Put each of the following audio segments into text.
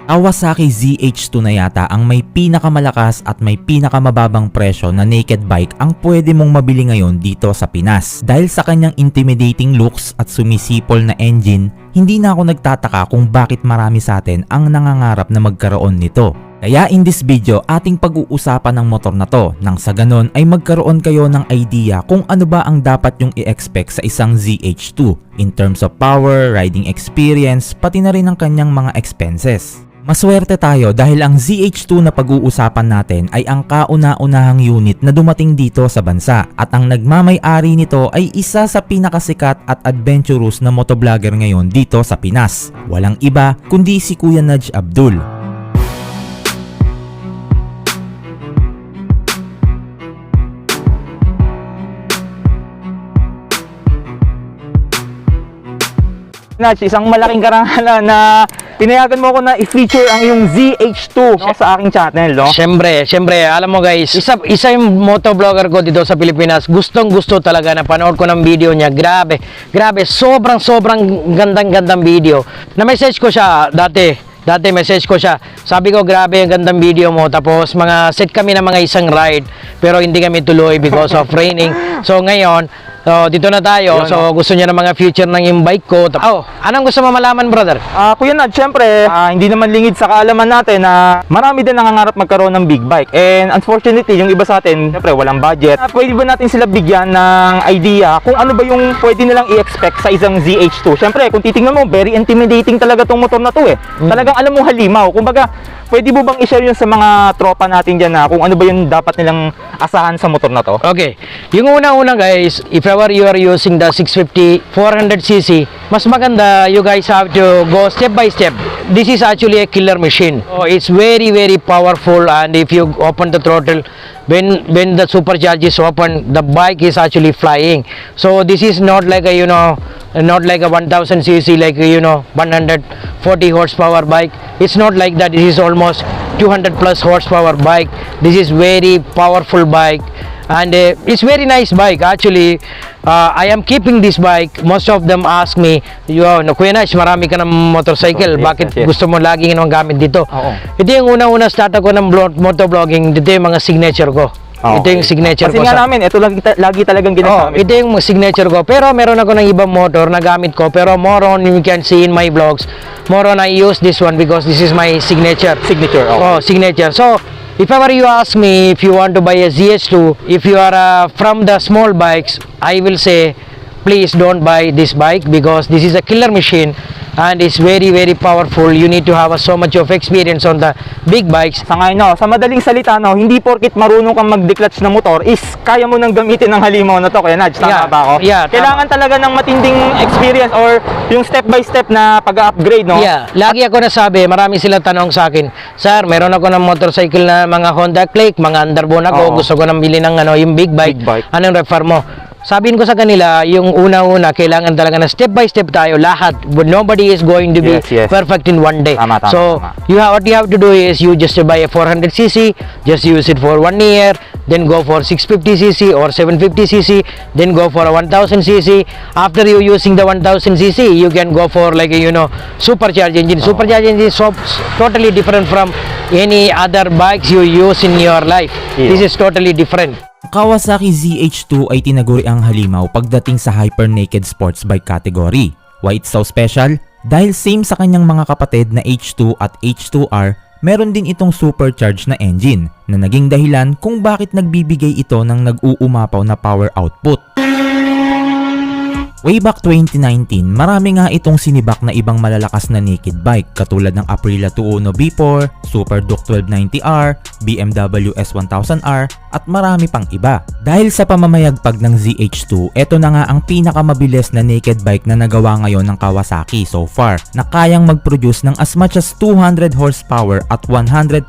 Kawasaki ZH2 na yata ang may pinakamalakas at may pinakamababang presyo na naked bike ang pwede mong mabili ngayon dito sa Pinas. Dahil sa kanyang intimidating looks at sumisipol na engine, hindi na ako nagtataka kung bakit marami sa atin ang nangangarap na magkaroon nito. Kaya in this video, ating pag-uusapan ng motor na to nang sa ganon ay magkaroon kayo ng idea kung ano ba ang dapat yung i-expect sa isang ZH2 in terms of power, riding experience, pati na rin ang kanyang mga expenses. Maswerte tayo dahil ang ZH2 na pag-uusapan natin ay ang kauna-unahang unit na dumating dito sa bansa at ang nagmamay-ari nito ay isa sa pinakasikat at adventurous na motovlogger ngayon dito sa Pinas. Walang iba kundi si Kuya Nudge Abdul. Nudge, isang malaking karangalan na pinayagan mo ako na i-feature ang iyong ZH2 sa aking channel, no? Siyempre, alam mo guys, isa yung motovlogger ko dito sa Pilipinas. Gustong-gusto talaga na panood ko ng video niya. Grabe, sobrang gandang video. Na-message ko siya dati message ko siya. Sabi ko, grabe ang gandang video mo. Tapos set kami ng mga isang ride, pero hindi kami tuloy because of raining. So ngayon, dito na tayo. So gusto niya ng mga future ng yung bike ko. Anong gusto mo malaman, brother? Kuya Nad, syempre, hindi naman lingid sa kaalaman natin na marami din nangangarap magkaroon ng big bike. And unfortunately, yung iba sa atin, syempre, walang budget. Pwede ba natin sila bigyan ng idea kung ano ba yung pwede nilang i-expect sa isang ZH2? Syempre, kung titingnan mo, very intimidating talaga tong motor na to eh. Talagang alam mo halimaw. Kumbaga, pwede mo bang i-share yun sa mga tropa natin dyan na kung ano ba yung dapat nilang asahan sa motor na to? Okay. Yung una guys, if ever you are using the 650 400cc, mas maganda you guys have to go step by step. This is actually a killer machine. So it's very powerful, and if you open the throttle, when the supercharge is open, the bike is actually flying. So this is not like a not like a 1000cc, like 140 horsepower bike. It's not like that. This is almost 200 plus horsepower bike. This is very powerful bike, and it's very nice bike actually. I am keeping this bike. Most of them ask me, Kuya Nash, marami ka ng motorcycle, bakit gusto mo laging gamit dito? Ito yung una-una start ako ng motovlogging. Ito yung mga signature ko. Ito yung signature ko. Kasi nga namin, ito lagi talagang ginagamit. Ito yung signature ko. Pero meron ako ng ibang motor na gamit ko. Pero more on, you can see in my vlogs, more on I use this one because this is my signature. Signature. Signature. So, if ever you ask me if you want to buy a ZH2, if you are from the small bikes, I will say, please don't buy this bike because this is a killer machine. And it's very powerful. You need to have so much of experience on the big bikes. Sa madaling salita, hindi porkit marunong kang mag-declutch na motor is kaya mo nang gamitin ng halimaw na to, Kuya Nudge. Tama ba ako? Yeah, kailangan talaga ng matinding experience or yung step by step na pag-upgrade, no? Yeah, lagi ako nasabi, marami silang tanong sa akin, Sir, meron ako ng motorcycle na mga Honda Click, mga Underbone ako, gusto ko nang bili ng yung big bike. Anong refer mo? Sabihin ko sa kanila, yung una-una, kailangan talaga na step by step tayo, lahat. But nobody is going to be perfect in one day. Tama. What you have to do is, you just buy a 400cc, just use it for 1 year, then go for 650cc or 750cc, then go for a 1000cc. After you using the 1000cc, you can go for supercharged engine. Supercharged engine is totally different from any other bikes you use in your life. This is totally different. Kawasaki ZH2 ay tinaguri ang halimaw pagdating sa hyper naked sports bike category. Why it's so special? Dahil same sa kanyang mga kapatid na H2 at H2R, meron din itong supercharged na engine na naging dahilan kung bakit nagbibigay ito ng nag-uumapaw na power output. Way back 2019, marami nga itong sinibak na ibang malalakas na naked bike katulad ng Aprilia 210 B4, Super Duke 1290R, BMW S1000R at marami pang iba. Dahil sa pamamayagpag ng ZH2, ito na nga ang pinakamabilis na naked bike na nagawa ngayon ng Kawasaki so far na kayang mag-produce ng as much as 200 horsepower at 137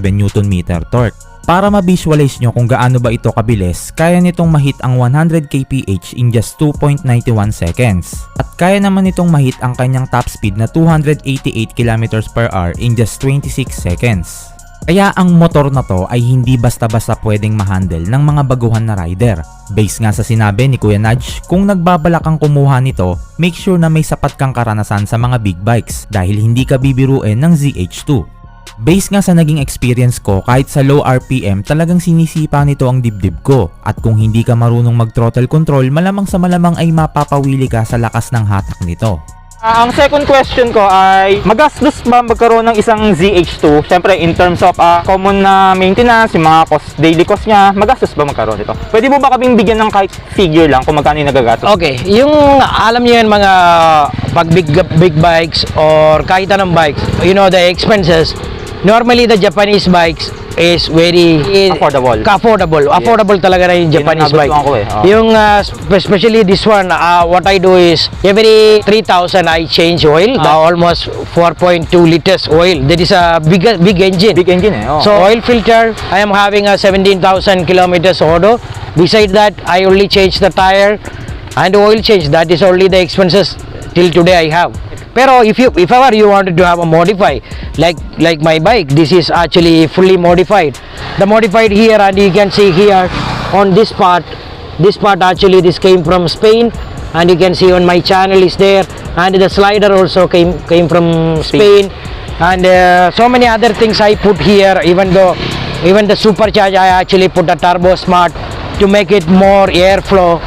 Nm torque. Para ma-visualize nyo kung gaano ba ito kabilis, kaya nitong mahit ang 100 kph in just 2.91 seconds. At kaya naman nitong mahit ang kanyang top speed na 288 km/h in just 26 seconds. Kaya ang motor na to ay hindi basta-basta pwedeng ma-handle ng mga baguhan na rider. Based nga sa sinabi ni Kuya Nudge, kung nagbabalak kang kumuha nito, make sure na may sapat kang karanasan sa mga big bikes dahil hindi ka bibiruin ng ZH2. Based nga sa naging experience ko, kahit sa low RPM talagang sinisipa nito ang dibdib ko, at kung hindi ka marunong mag-throttle control, malamang sa malamang ay mapapawili ka sa lakas ng hatak nito. Ang second question ko ay, magastos ba magkaroon ng isang ZH2? Siyempre, in terms of common na maintenance, yung mga daily cost niya, magastos ba magkaroon ito? Pwede mo ba kaming bigyan ng kahit figure lang kung magkano yung nagagastos? Okay, yung alam niyo yan mga pag big bikes or kahit anong bikes, you know the expenses. Normally the Japanese bikes is very affordable talaga na yung Japanese bike. Yung especially this one, what I do is every 3,000 I change oil, almost 4.2 liters oil. That is a big engine. Big engine eh. Oh. So oil filter, I am having a 17,000 kilometers auto. Beside that, I only change the tire and oil change. That is only the expenses till today I have. Pero if ever you wanted to have a modify like my bike, this is actually fully modified. The modified here, and you can see here on this part actually this came from Spain, and you can see on my channel is there, and the slider also came from Spain, and so many other things I put here. Even the supercharge, I actually put a turbo smart to make it more airflow.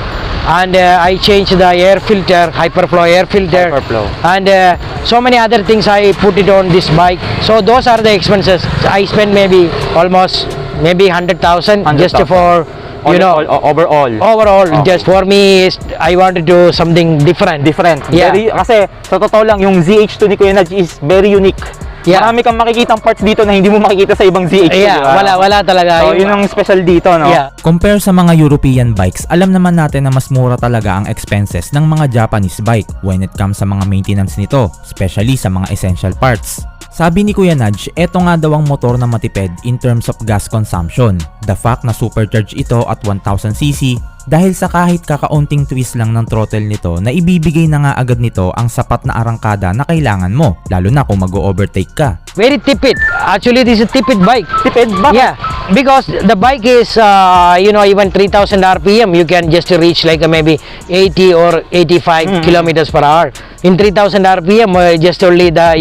And I changed the air filter, Hyperflow air filter, and so many other things I put it on this bike. So those are the expenses. I spend almost 100,000 just for overall. Just for me, I want to do something different. Yeah. Kasi sa totoo lang, yung ZH2 ni Kuya Nudge is very unique. Yeah. Marami kang makikitang parts dito na hindi mo makikita sa ibang ZH2. Yeah, diba? wala talaga. So, yun ang special dito, no? Yeah. Compare sa mga European bikes, alam naman natin na mas mura talaga ang expenses ng mga Japanese bike when it comes sa mga maintenance nito, especially sa mga essential parts. Sabi ni Kuya Nudge, eto nga daw ang motor na matipid in terms of gas consumption. The fact na supercharged ito at 1000cc dahil sa kahit kakaunting twist lang ng throttle nito na ibibigay na nga agad nito ang sapat na arangkada na kailangan mo, lalo na kung mag-overtake ka. Very tipid. Actually, this is a tipid bike. Tipid? Bakit? Yeah, because the bike is, even 3,000 RPM, you can just reach like maybe 80 or 85 kilometers per hour. In 3,000 RPM, just only the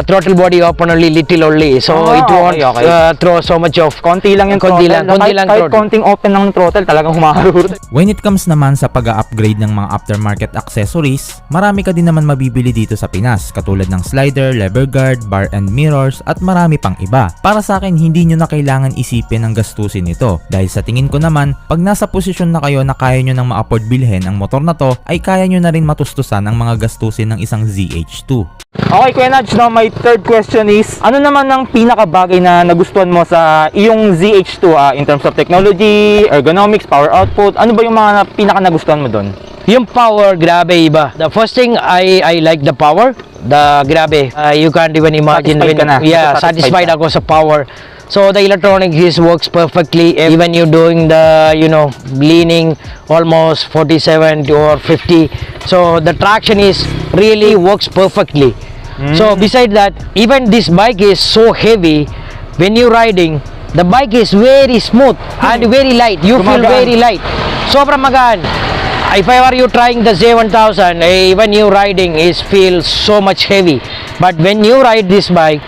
throttle body open only little only. So it won't throw so much of. Konti lang yung konti throttle. lang Kahit throttle. konting open ng throttle, talagang humaharur. When it comes naman sa pag-upgrade ng mga aftermarket accessories, marami ka din naman mabibili dito sa Pinas, katulad ng slider, lever guard, bar and mirrors at marami pang iba. Para sa akin, hindi nyo na kailangan isipin ang gastusin ito dahil sa tingin ko naman, pag nasa posisyon na kayo na kaya nyo nang ma-afford bilhin ang motor na to, ay kaya nyo na rin matustusan ang mga gastusin ng isang ZH2. Okay, Kuya Nudge, now my third question is, ano naman ang pinakabagay na nagustuhan mo sa iyong ZH2 in terms of technology, ergonomics, power output? Ano ba yung mga pinaka nagustuhan mo doon? Yung power, grabe iba. The first thing, I like the power. The grabe, you can't even imagine. Satisfied ka na? Satisfied ka? ako sa power. So the electronics works perfectly. Even you doing the, leaning almost 47 or 50. So the traction is really works perfectly. So beside that, even this bike is so heavy. When you riding, the bike is very smooth and very light. You feel very light. Sobrang magaan. If ever you trying the Z1000, even you riding is feel so much heavy. But when you ride this bike,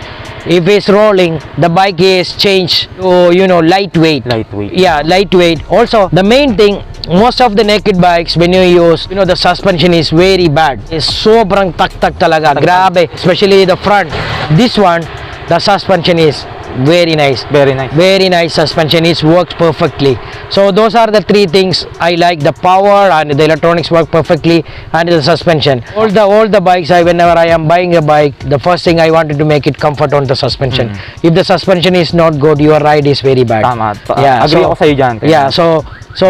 if it's rolling, the bike is changed to lightweight. Yeah, lightweight. Also, the main thing, most of the naked bikes when you use, the suspension is very bad. It's sobrang tak talaga. Grabe, especially the front. This one, the suspension is very nice. Very nice suspension. It works perfectly. So those are the three things I like: the power and the electronics work perfectly, and the suspension. All the bikes, whenever I am buying a bike, the first thing I wanted to make it comfort on the suspension. If the suspension is not good, your ride is very bad. Tama. Yeah, agree ako sa'yo dyan. Yeah, so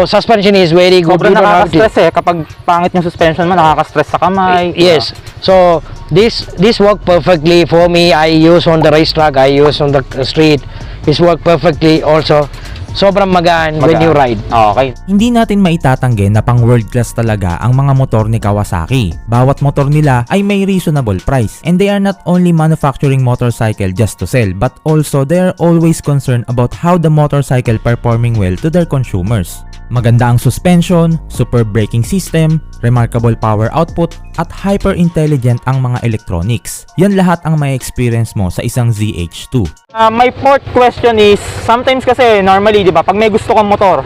suspension is very good. Sobrang nakaka-stress kapag pangit yung suspension mo, nakaka-stress sa kamay. Yes. So this work perfectly for me. I use on the racetrack, I use on the street. This work perfectly also. sobrang magaan when you ride. Okay. Hindi natin maitatanggi na pang world class talaga ang mga motor ni Kawasaki. Bawat motor nila ay may reasonable price, and they are not only manufacturing motorcycle just to sell, but also they are always concerned about how the motorcycle performing well to their consumers. Maganda ang suspension, superb braking system, remarkable power output, at hyper-intelligent ang mga electronics. Yan lahat ang may experience mo sa isang ZH2. My fourth question is, sometimes kasi normally, di ba, pag may gusto kang motor,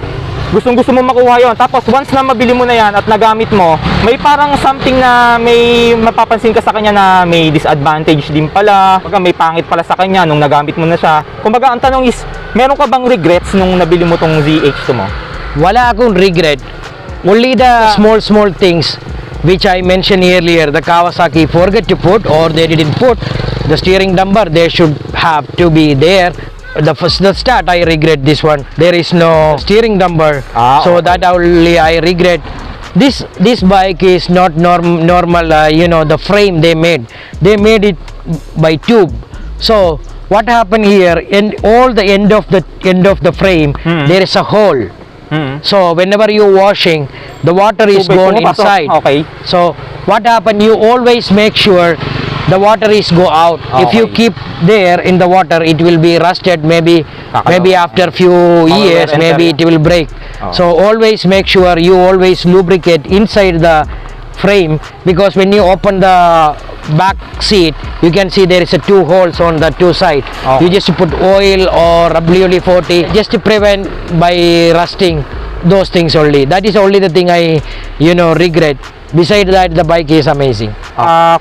gustong-gusto mo makuha yon. Tapos once na mabili mo na yan at nagamit mo, may parang something na may mapapansin ka sa kanya na may disadvantage din pala. Kumbaga may pangit pala sa kanya nung nagamit mo na siya. Kumbaga ang tanong is, meron ka bang regrets nung nabili mo tong ZH2 mo? Wala akong regret. Only the small things which I mentioned earlier, the Kawasaki forget to put or they didn't put the steering number. They should have to be there. The start I regret this one. There is no steering number, so okay. that only I regret. This bike is not normal. The frame they made it by tube. So what happened here? In all the end of the frame, there is a hole. So whenever you washing, the water is Tubig gone pumapasok. inside. Okay. So what happened? You always make sure the water is go out. If you Okay. keep there in the water, it will be rusted. Maybe after few years, wear and maybe tear. it will break. Oh. So always make sure you always lubricate inside the frame, because when you open the back seat, you can see there is a 2 holes on the 2 side. Okay. You just put oil or WD-40 just to prevent by rusting, those things only. That is only the thing I regret. Besides that, the bike is amazing.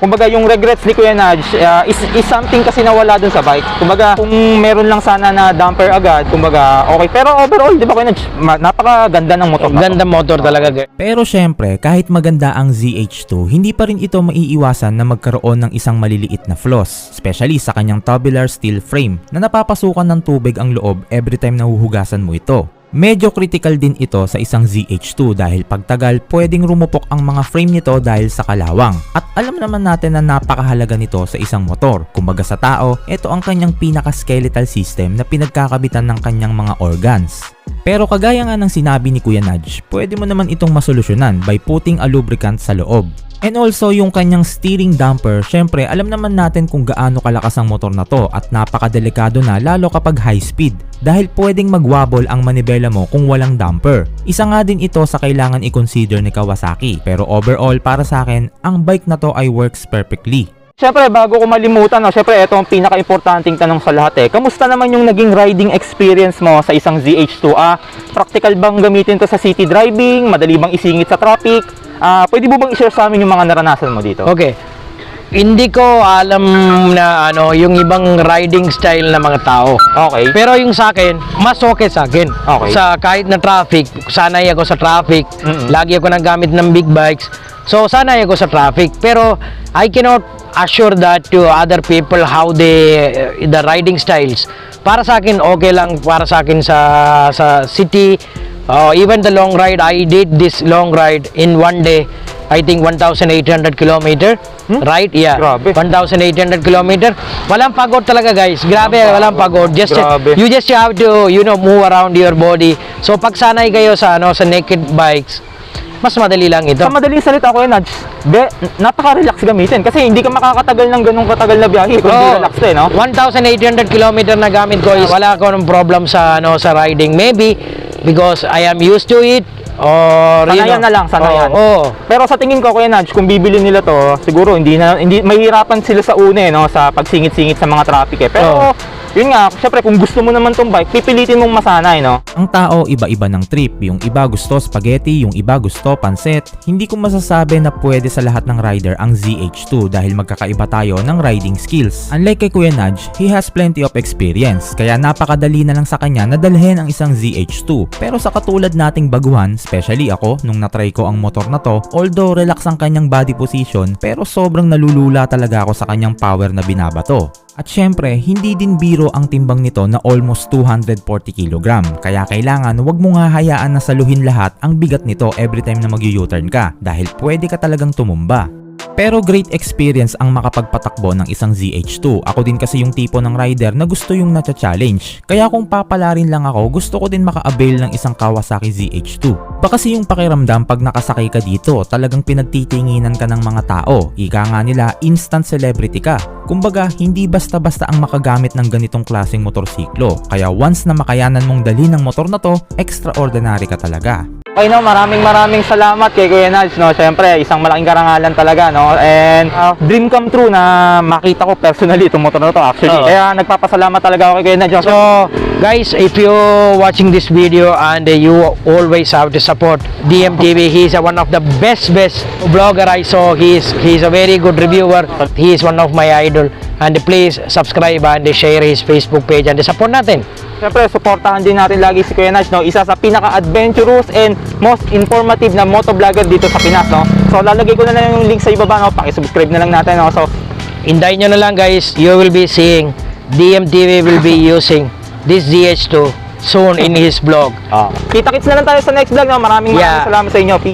Kumbaga yung regrets ni Kuya Naj is something kasi nawala dun sa bike. Kumbaga kung meron lang sana na damper agad, kumbaga okay. Pero overall, di ba Kuya Naj, napakaganda ng motor na to. Ganda motor talaga. Pero syempre, kahit maganda ang ZH2, hindi pa rin ito maiiwasan na magkaroon ng isang maliliit na flaws, especially sa kanyang tubular steel frame na napapasukan ng tubig ang loob every time na huhugasan mo ito. Medyo critical din ito sa isang ZH2 dahil pagtagal pwedeng rumupok ang mga frame nito dahil sa kalawang. At alam naman natin na napakahalaga nito sa isang motor. Kumbaga sa tao, ito ang kanyang pinaka-skeletal system na pinagkakabitan ng kanyang mga organs. Pero kagaya nga ng sinabi ni Kuya Naj, pwede mo naman itong masolusyonan by putting a lubricant sa loob. And also yung kanyang steering damper, syempre alam naman natin kung gaano kalakas ang motor na to at napakadelikado na lalo kapag high speed dahil pwedeng magwabol ang manibela mo kung walang damper. Isa nga din ito sa kailangan i-consider ni Kawasaki, pero overall para sa akin, ang bike na to ay works perfectly. Siyempre, bago ko malimutan, siyempre, ito ang pinaka-importanting tanong sa lahat Kamusta naman yung naging riding experience mo sa isang ZH2? Practical bang gamitin to sa city driving? Madali bang isingit sa traffic? Pwede mo bang i-share sa amin yung mga naranasan mo dito? Okay. Hindi ko alam na yung ibang riding style ng mga tao. Okay. Pero yung sa akin, mas okay sa akin. Okay. Sa kahit na traffic, sanay ako sa traffic. Lagi ako nagamit ng big bikes. So sanay ako sa traffic. Pero I cannot assure that to other people how the riding styles. Para sa akin okay lang para sa akin sa city. Even the long ride, I did this long ride in one day. I think 1,800 kilometer. Right? Yeah. Grabe. 1,800 kilometer. Walang pagod talaga, guys. Grabe, walang pagod. Grabe. You just have to, move around your body. So pag sanay kayo sa naked bikes, mas madali lang ito. Sa madaling salita ko Naj, napaka-relax gamitin kasi hindi ka makakatagal ng ganung katagal na biyahe kung hindi relax 1,800 kilometer na gamit ko is wala ako ng problem sa riding. Maybe because I am used to it or Sanayan na lang, sanayan. Pero sa tingin ko Kuya Naj, kung bibili nila to, siguro hindi mahirapan sila sa una sa pagsingit-singit sa mga traffic Pero yun nga, syempre kung gusto mo naman tong bike, pipilitin mong masanay Ang tao iba-iba ng trip, yung iba gusto spaghetti, yung iba gusto pansit. Hindi ko masasabi na pwede sa lahat ng rider ang ZH2 dahil magkakaiba tayo ng riding skills. Unlike kay Kuya Naj, he has plenty of experience kaya napakadali na lang sa kanya na dalhin ang isang ZH2. Pero sa katulad nating baguhan, especially ako nung natry ko ang motor na to, although relax ang kanyang body position pero sobrang nalulula talaga ako sa kanyang power na binabato. At syempre, hindi din biro ang timbang nito na almost 240 kg. Kaya kailangan wag mo nga hayaan na saluhin lahat ang bigat nito every time na mag-U-turn ka dahil pwede ka talagang tumumba. Pero great experience ang makapagpatakbo ng isang ZH2. Ako din kasi yung tipo ng rider na gusto yung nacha-challenge. Kaya kung papalarin lang ako, gusto ko din maka-avail ng isang Kawasaki ZH2. Baka kasi yung pakiramdam pag nakasakay ka dito, talagang pinagtitinginan ka ng mga tao. Ika nga nila, instant celebrity ka. Kumbaga, hindi basta-basta ang makagamit ng ganitong klaseng motorsiklo. Kaya once na makayanan mong dali ng motor na to, extraordinary ka talaga. Okay, no, maraming salamat kay Kuya Nals, no. Syempre, isang malaking karangalan talaga, no. And dream come true na makita ko personally itong motor na to actually. Oo. Kaya nagpapasalamat talaga ako kay Kuya Nals. So, guys, if you're watching this video and you always have to support DMTV, he's one of the best vlogger I saw. He's a very good reviewer. He is one of my idol. And please subscribe and share his Facebook page and support natin. Siyempre, supportahan din natin lagi si Kuya Nals, no. Isa sa pinaka-adventurous and most informative na motovlogger dito sa Pinas, no. So, lalagay ko na lang yung link sa ibaba, no. Paki-subscribe na lang natin, no. So, Hintayin nyo na lang, guys. You will be seeing DMTV will be using this ZH2 soon in his vlog. kita-kits na lang tayo sa next vlog, no. Maraming Yeah. salamat sa inyo. Peace.